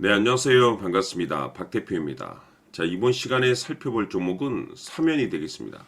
네, 안녕하세요. 반갑습니다. 박 대표입니다. 자, 이번 시간에 살펴볼 종목은 사면이 되겠습니다.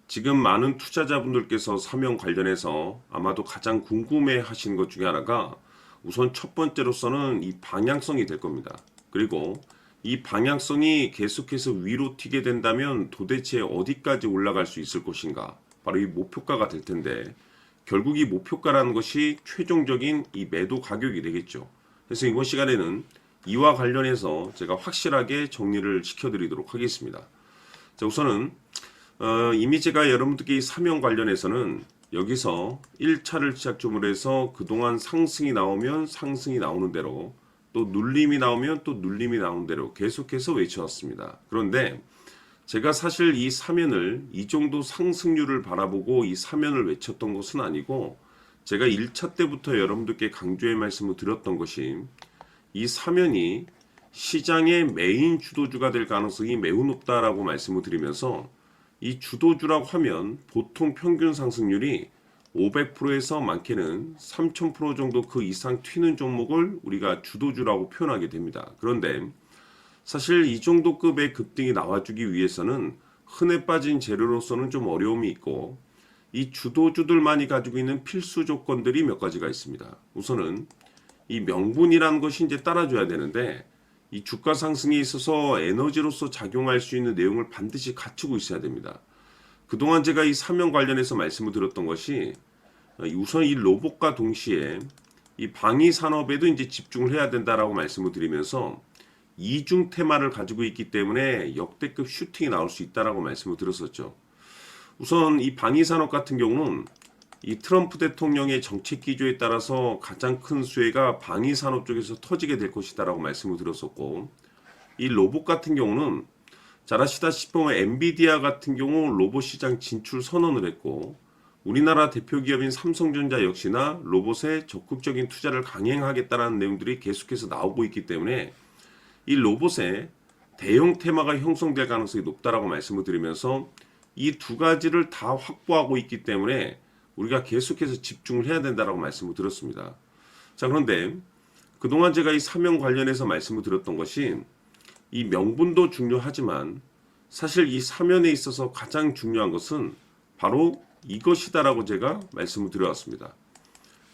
지금 많은 투자자분들께서 사면 관련해서 아마도 가장 궁금해 하시는 것 중에 하나가 우선 첫 번째로서는 이 방향성이 될 겁니다. 그리고 이 방향성이 계속해서 위로 튀게 된다면 도대체 어디까지 올라갈 수 있을 것인가? 바로 이 목표가가 될 텐데 결국 이 목표가라는 것이 최종적인 이 매도 가격이 되겠죠. 그래서 이번 시간에는 이와 관련해서 제가 확실하게 정리를 시켜드리도록 하겠습니다. 자, 우선은 이미 제가 여러분들께 이 사면 관련해서는 여기서 1차를 시작점으로 해서 그동안 상승이 나오면 상승이 나오는 대로 또 눌림이 나오면 또 눌림이 나오는 대로 계속해서 외쳐왔습니다. 그런데 제가 사실 이 사면을 이 정도 상승률을 바라보고 이 사면을 외쳤던 것은 아니고 제가 1차 때부터 여러분들께 강조의 말씀을 드렸던 것이 이 사면이 시장의 메인 주도주가 될 가능성이 매우 높다라고 말씀을 드리면서 이 주도주라고 하면 보통 평균 상승률이 500%에서 많게는 3000% 정도 그 이상 튀는 종목을 우리가 주도주라고 표현하게 됩니다. 그런데 사실 이 정도 급의 급등이 나와주기 위해서는 흔해 빠진 재료로서는 좀 어려움이 있고 이 주도주들만이 가지고 있는 필수 조건들이 몇 가지가 있습니다. 우선은 이 명분이라는 것이 이제 따라줘야 되는데 이 주가 상승에 있어서 에너지로서 작용할 수 있는 내용을 반드시 갖추고 있어야 됩니다. 그동안 제가 이 사면 관련해서 말씀을 드렸던 것이 우선 이 로봇과 동시에 이 방위 산업에도 이제 집중을 해야 된다라고 말씀을 드리면서 이중 테마를 가지고 있기 때문에 역대급 슈팅이 나올 수 있다라고 말씀을 드렸었죠. 우선 이 방위 산업 같은 경우는 이 트럼프 대통령의 정책 기조에 따라서 가장 큰 수혜가 방위 산업 쪽에서 터지게 될 것이다라고 말씀을 드렸었고, 이 로봇 같은 경우는 잘 아시다시피 엔비디아 같은 경우 로봇 시장 진출 선언을 했고, 우리나라 대표 기업인 삼성전자 역시나 로봇에 적극적인 투자를 강행하겠다는 내용들이 계속해서 나오고 있기 때문에 이 로봇에 대형 테마가 형성될 가능성이 높다라고 말씀을 드리면서 이 두 가지를 다 확보하고 있기 때문에 우리가 계속해서 집중을 해야 된다라고 말씀을 드렸습니다. 자, 그런데 그동안 제가 이 사면 관련해서 말씀을 드렸던 것이 이 명분도 중요하지만 사실 이 사면에 있어서 가장 중요한 것은 바로 이것이다라고 제가 말씀을 드려왔습니다.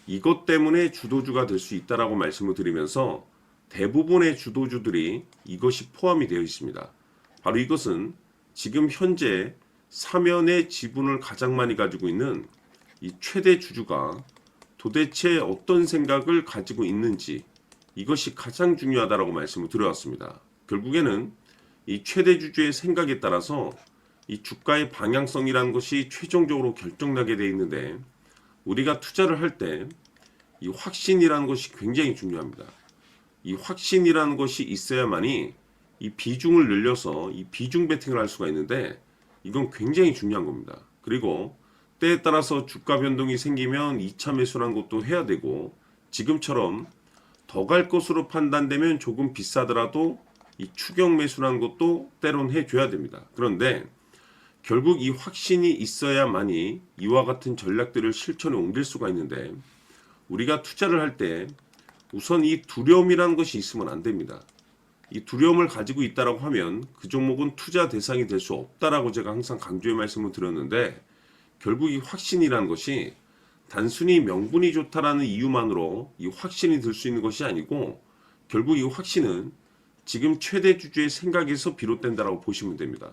이것 때문에 주도주가 될 수 있다라고 말씀을 드리면서 대부분의 주도주들이 이것이 포함이 되어 있습니다. 바로 이것은 지금 현재 사면의 지분을 가장 많이 가지고 있는 이 최대 주주가 도대체 어떤 생각을 가지고 있는지 이것이 가장 중요하다라고 말씀을 드려왔습니다. 결국에는 이 최대 주주의 생각에 따라서 이 주가의 방향성이라는 것이 최종적으로 결정나게 되어 있는데 우리가 투자를 할 때 이 확신이라는 것이 굉장히 중요합니다. 이 확신이라는 것이 있어야만이 이 비중을 늘려서 이 비중 베팅을 할 수가 있는데 이건 굉장히 중요한 겁니다. 그리고 때에 따라서 주가 변동이 생기면 2차 매수라는 것도 해야 되고 지금처럼 더 갈 것으로 판단되면 조금 비싸더라도 이 추격 매수라는 것도 때론 해줘야 됩니다. 그런데 결국 이 확신이 있어야만이 이와 같은 전략들을 실천에 옮길 수가 있는데 우리가 투자를 할 때 우선 이 두려움이라는 것이 있으면 안 됩니다. 이 두려움을 가지고 있다라고 하면 그 종목은 투자 대상이 될 수 없다라고 제가 항상 강조의 말씀을 드렸는데 결국 이 확신이라는 것이 단순히 명분이 좋다라는 이유만으로 이 확신이 들 수 있는 것이 아니고 결국 이 확신은 지금 최대 주주의 생각에서 비롯된다라고 보시면 됩니다.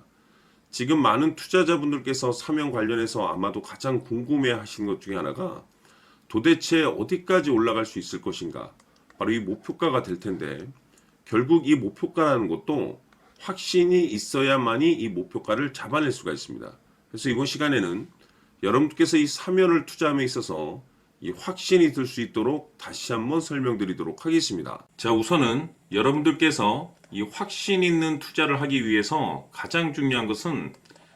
지금 많은 투자자분들께서 사면 관련해서 아마도 가장 궁금해 하시는 것 중에 하나가 도대체 어디까지 올라갈 수 있을 것인가? 바로 이 목표가가 될 텐데 결국 이 목표가라는 것도 확신이 있어야만이 이 목표가를 잡아낼 수가 있습니다. 그래서 이번 시간에는 여러분께서 이 사면을 투자함에 있어서 이 확신이 들 수 있도록 다시 한번 설명드리도록 하겠습니다. 자, 우선은 여러분들께서 이 확신 있는 투자를 하기 위해서 가장 중요한 것은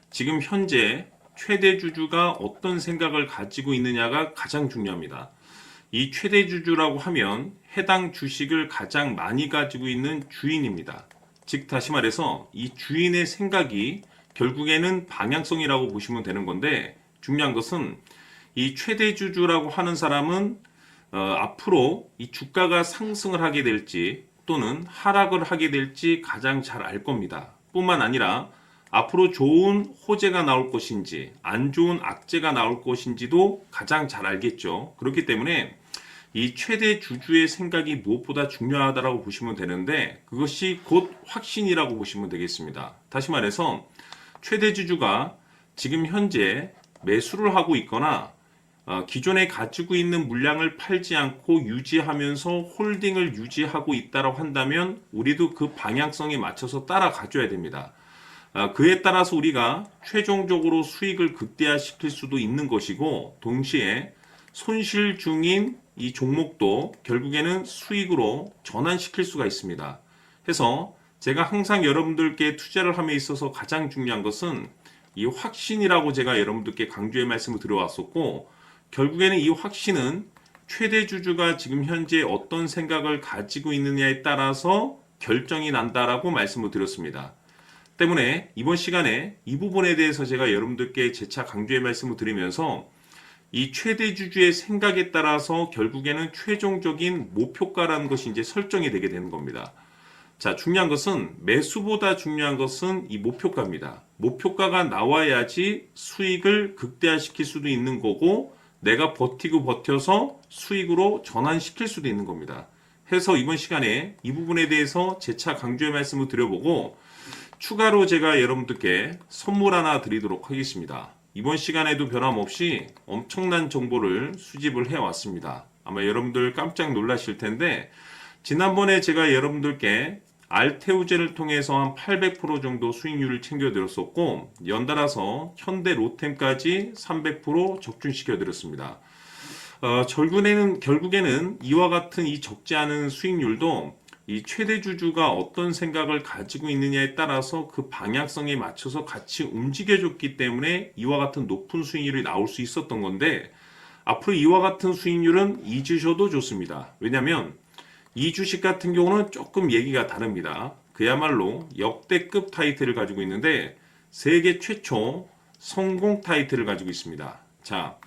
지금 현재 최대 주주가 어떤 생각을 가지고 있느냐가 가장 중요합니다. 이 최대 주주라고 하면 해당 주식을 가장 많이 가지고 있는 주인입니다. 즉 다시 말해서 이 주인의 생각이 결국에는 방향성이라고 보시면 되는 건데 중요한 것은 이 최대 주주라고 하는 사람은 앞으로 이 주가가 상승을 하게 될지 또는 하락을 하게 될지 가장 잘 알 겁니다. 뿐만 아니라 앞으로 좋은 호재가 나올 것인지 안 좋은 악재가 나올 것인지도 가장 잘 알겠죠. 그렇기 때문에 이 최대 주주의 생각이 무엇보다 중요하다고 보시면 되는데 그것이 곧 확신이라고 보시면 되겠습니다. 다시 말해서 최대 주주가 지금 현재 매수를 하고 있거나 기존에 가지고 있는 물량을 팔지 않고 유지하면서 홀딩을 유지하고 있다고 한다면 우리도 그 방향성에 맞춰서 따라가줘야 됩니다. 그에 따라서 우리가 최종적으로 수익을 극대화시킬 수도 있는 것이고 동시에 손실 중인 이 종목도 결국에는 수익으로 전환시킬 수가 있습니다. 해서 제가 항상 여러분들께 투자를 함에 있어서 가장 중요한 것은 이 확신이라고 제가 여러분들께 강조의 말씀을 드려왔었고 결국에는 이 확신은 최대 주주가 지금 현재 어떤 생각을 가지고 있느냐에 따라서 결정이 난다라고 말씀을 드렸습니다. 때문에 이번 시간에 이 부분에 대해서 제가 여러분들께 재차 강조의 말씀을 드리면서 이 최대 주주의 생각에 따라서 결국에는 최종적인 목표가라는 것이 이제 설정이 되게 되는 겁니다. 자, 중요한 것은 매수보다 중요한 것은 이 목표가입니다. 목표가가 나와야지 수익을 극대화시킬 수도 있는 거고 내가 버티고 버텨서 수익으로 전환시킬 수도 있는 겁니다. 해서 이번 시간에 이 부분에 대해서 재차 강조의 말씀을 드려보고 추가로 제가 여러분들께 선물 하나 드리도록 하겠습니다. 이번 시간에도 변함없이 엄청난 정보를 수집을 해왔습니다. 아마 여러분들 깜짝 놀라실 텐데 지난번에 제가 여러분들께 알테우제를 통해서 한 800% 정도 수익률을 챙겨드렸었고 연달아서 현대 로템까지 300% 적중시켜드렸습니다. 결국에는 이와 같은 이 적지 않은 수익률도 이 최대 주주가 어떤 생각을 가지고 있느냐에 따라서 그 방향성에 맞춰서 같이 움직여줬기 때문에 이와 같은 높은 수익률이 나올 수 있었던 건데 앞으로 이와 같은 수익률은 잊으셔도 좋습니다. 왜냐하면 이 주식 같은 경우는 조금 얘기가 다릅니다. 그야말로 역대급 타이틀을 가지고 있는데 세계 최초 성공 타이틀을 가지고 있습니다. 자,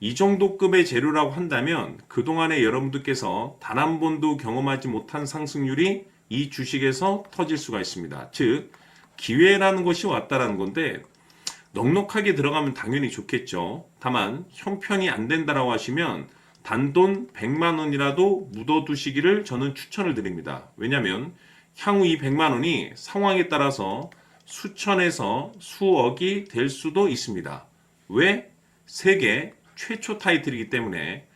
이 정도 급의 재료라고 한다면 그동안에 여러분들께서 단 한 번도 경험하지 못한 상승률이 이 주식에서 터질 수가 있습니다. 즉 기회라는 것이 왔다라는 건데 넉넉하게 들어가면 당연히 좋겠죠. 다만 형편이 안 된다라고 하시면 단돈 100만 원이라도 묻어두시기를 저는 추천을 드립니다. 왜냐하면 향후 이 100만 원이 상황에 따라서 수천에서 수억이 될 수도 있습니다. 왜? 세계 최초 타이틀이기 때문에.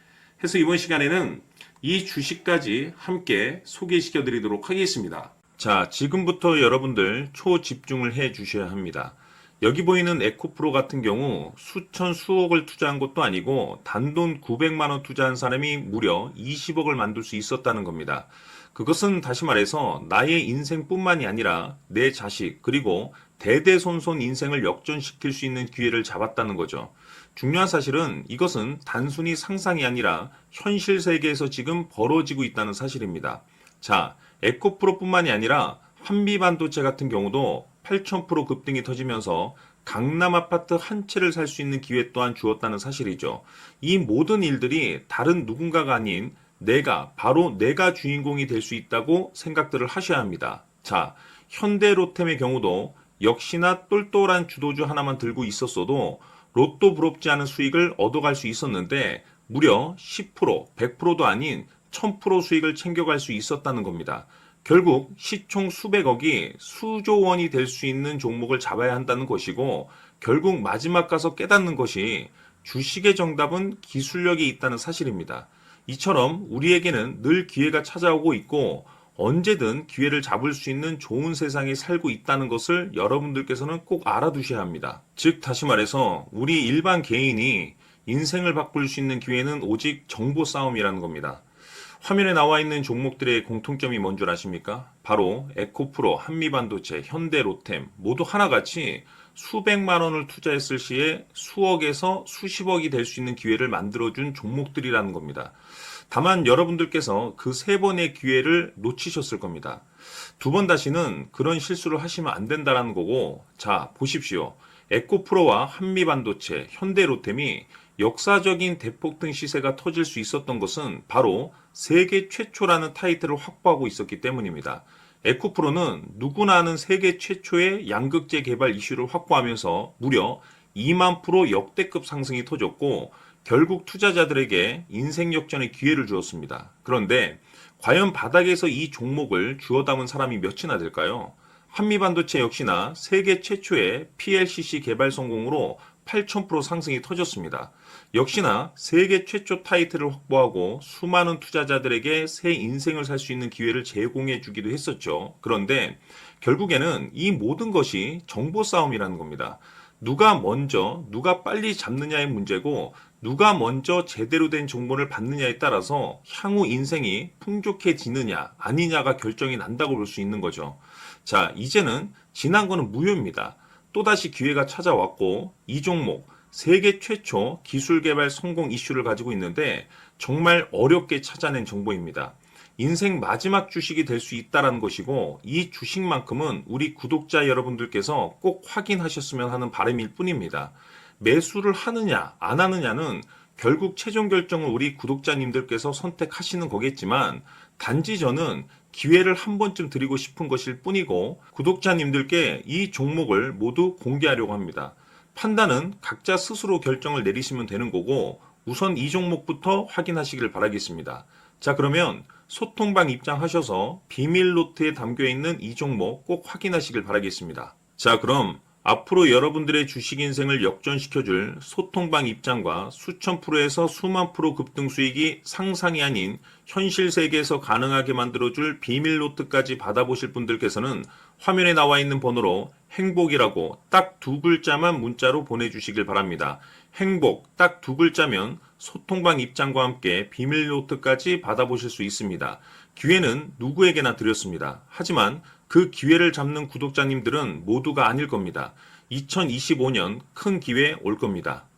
해서 이번 시간에는 이 주식까지 함께 소개시켜 드리도록 하겠습니다. 자, 지금부터 여러분들 초집중을 해 주셔야 합니다. 여기 보이는 에코프로 같은 경우 수천 수억을 투자한 것도 아니고 단돈 900만 원 투자한 사람이 무려 20억을 만들 수 있었다는 겁니다. 그것은 다시 말해서 나의 인생뿐만이 아니라 내 자식 그리고 대대손손 인생을 역전시킬 수 있는 기회를 잡았다는 거죠. 중요한 사실은 이것은 단순히 상상이 아니라 현실 세계에서 지금 벌어지고 있다는 사실입니다. 자, 에코프로뿐만이 아니라 한미반도체 같은 경우도 8,000% 급등이 터지면서 강남 아파트 한 채를 살 수 있는 기회 또한 주었다는 사실이죠. 이 모든 일들이 다른 누군가가 아닌 바로 내가 주인공이 될 수 있다고 생각들을 하셔야 합니다. 자, 현대로템의 경우도 역시나 똘똘한 주도주 하나만 들고 있었어도 로또 부럽지 않은 수익을 얻어갈 수 있었는데 무려 10%, 100%도 아닌 1000% 수익을 챙겨갈 수 있었다는 겁니다. 결국 시총 수백억이 수조 원이 될 수 있는 종목을 잡아야 한다는 것이고 결국 마지막 가서 깨닫는 것이 주식의 정답은 기술력이 있다는 사실입니다. 이처럼 우리에게는 늘 기회가 찾아오고 있고 언제든 기회를 잡을 수 있는 좋은 세상에 살고 있다는 것을 여러분들께서는 꼭 알아두셔야 합니다. 즉 다시 말해서 우리 일반 개인이 인생을 바꿀 수 있는 기회는 오직 정보 싸움이라는 겁니다. 화면에 나와 있는 종목들의 공통점이 뭔 줄 아십니까? 바로 에코프로, 한미반도체, 현대로템 모두 하나같이 수백만 원을 투자했을 시에 수억에서 수십억이 될 수 있는 기회를 만들어준 종목들이라는 겁니다. 다만 여러분들께서 그 세 번의 기회를 놓치셨을 겁니다. 두 번 다시는 그런 실수를 하시면 안 된다는 거고 자 보십시오. 에코프로와 한미반도체, 현대로템이 역사적인 대폭등 시세가 터질 수 있었던 것은 바로 세계 최초라는 타이틀을 확보하고 있었기 때문입니다. 에코프로는 누구나 아는 세계 최초의 양극재 개발 이슈를 확보하면서 무려 2만 프로 역대급 상승이 터졌고 결국 투자자들에게 인생 역전의 기회를 주었습니다. 그런데 과연 바닥에서 이 종목을 주워 담은 사람이 몇이나 될까요? 한미반도체 역시나 세계 최초의 PLCC 개발 성공으로 8,000% 상승이 터졌습니다. 역시나 세계 최초 타이틀을 확보하고 수많은 투자자들에게 새 인생을 살 수 있는 기회를 제공해 주기도 했었죠. 그런데 결국에는 이 모든 것이 정보 싸움이라는 겁니다. 누가 먼저, 누가 빨리 잡느냐의 문제고 누가 먼저 제대로 된 정보를 받느냐에 따라서 향후 인생이 풍족해지느냐 아니냐가 결정이 난다고 볼 수 있는 거죠. 자, 이제는 지난 거는 무효입니다. 또다시 기회가 찾아왔고 이 종목 세계 최초 기술 개발 성공 이슈를 가지고 있는데 정말 어렵게 찾아낸 정보입니다. 인생 마지막 주식이 될 수 있다는 것이고 이 주식만큼은 우리 구독자 여러분들께서 꼭 확인하셨으면 하는 바람일 뿐입니다. 매수를 하느냐 안 하느냐는 결국 최종 결정을 우리 구독자님들께서 선택하시는 거겠지만 단지 저는 기회를 한 번쯤 드리고 싶은 것일 뿐이고 구독자님들께 이 종목을 모두 공개하려고 합니다. 판단은 각자 스스로 결정을 내리시면 되는 거고 우선 이 종목부터 확인하시길 바라겠습니다. 자, 그러면 소통방 입장하셔서 비밀 노트에 담겨있는 이 종목 꼭 확인하시길 바라겠습니다. 자, 그럼 앞으로 여러분들의 주식 인생을 역전시켜줄 소통방 입장과 수천 프로에서 수만 프로 급등 수익이 상상이 아닌 현실 세계에서 가능하게 만들어줄 비밀 노트까지 받아보실 분들께서는 화면에 나와 있는 번호로 행복이라고 딱 두 글자만 문자로 보내주시길 바랍니다. 행복 딱 두 글자면 소통방 입장과 함께 비밀 노트까지 받아보실 수 있습니다. 기회는 누구에게나 드렸습니다. 하지만 그 기회를 잡는 구독자님들은 모두가 아닐 겁니다. 2025년 큰 기회 올 겁니다.